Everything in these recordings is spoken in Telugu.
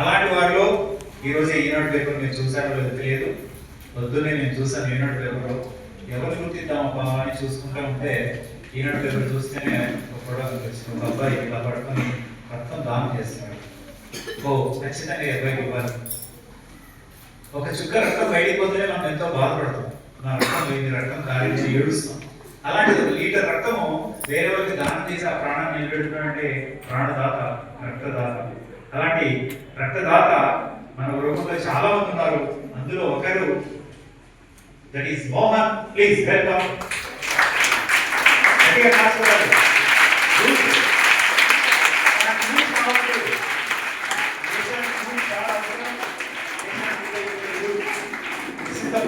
అలాంటి వారిలో ఈరోజు ఈనాడు పేపర్ మీరు చూసారో లేదో తెలియదు. పొద్దున్నే నేను చూసాను ఈనాడు పేపర్లో. ఎవరు గుర్తిద్దామబ్బా అని చూసుకుంటా ఉంటే ఈనాడు పేపర్ చూస్తేనే ఒక ఫోటో కనిపించింది. ఒక అబ్బాయి ఇలా పడుకొని రక్తం దానం చేస్తున్నాడు. ఖచ్చితంగా ఈ అబ్బాయికి ఇవ్వాలి. ఒక చుక్క రక్తం బయటికి పోతేనే మనం ఎంతో బాధపడతాం. నా రక్తం పోయింది, రక్తం కారించి ఏడుస్తాం. అలాంటిది ఒక లీటర్ రక్తము వేరే వాళ్ళకి దానం చేసి ఆ ప్రాణాన్ని నిలబెట్టుకున్నాడంటే ప్రాణదాత, రక్తదాత. అలాంటి రక్తదాత మన గ్రూపంలో చాలా మంది ఉన్నారు. అందులో ఒకరు that is Mohan. Please welcome.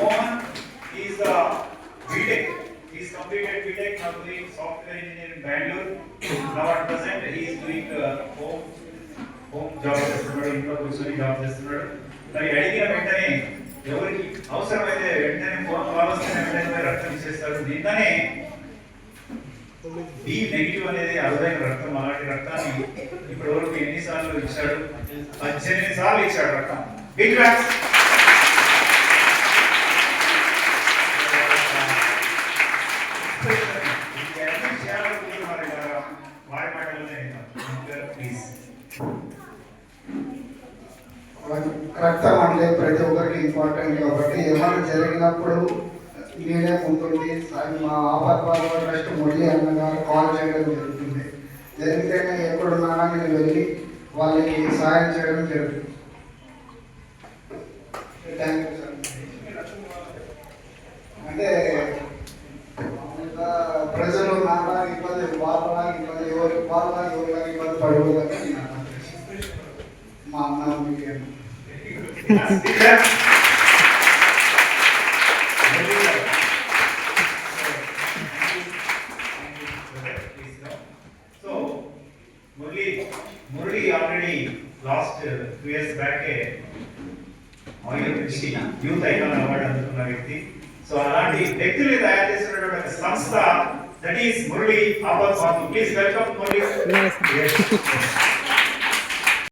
Mohan is the BTech. He's completed BTech, now doing software engineer in Bangalore. Now at present he is doing home job చేస్తున్నాడు, ఇంట్లో కూర్చొని జాబ్ చేస్తున్నాడు. మరి అడిగిన వెంటనే ఎవరికి అవసరమైతే వెంటనే ఫోన్ కాల్ వస్తే వెంటనే రక్తం ఇచ్చేస్తాడు. నిన్ననే బి నెగిటివ్ అనేది అరుదైన రక్తం. అలాంటి రక్తాన్ని ఇప్పటి వరకు ఎన్నిసార్లు ఇచ్చాడు? 18 సార్లు ఇచ్చాడు రక్తం. Big claps. రక్తం అంటే ప్రతి ఒక్కరికి ఇంపార్టెంట్ కాబట్టి ఏమైనా జరిగినప్పుడు నేనే ఉంటుంది. మా ఆపత్వాల ట్రస్ట్ మురళి అన్న గారు కాల్ చేయడం జరుగుతుంది. జరిగితేనే ఎక్కడున్నానా నేను వెళ్ళి వాళ్ళకి సహాయం చేయడం జరుగుతుంది. Thank you sir. అంటే ప్రజలు నాలా ఇబ్బంది, వాళ్ళ ఇబ్బంది, ఎవరు ఇబ్బంది పడకూడదని మా అన్న మీకు Murali already last 2 years back youth icon award అందుకున్న వ్యక్తి. సో అలాంటి వ్యక్తులు తయారు చేసినటువంటి సంస్థ దట్ ఈస్ మురళి ఆపత్. Please welcome Murali.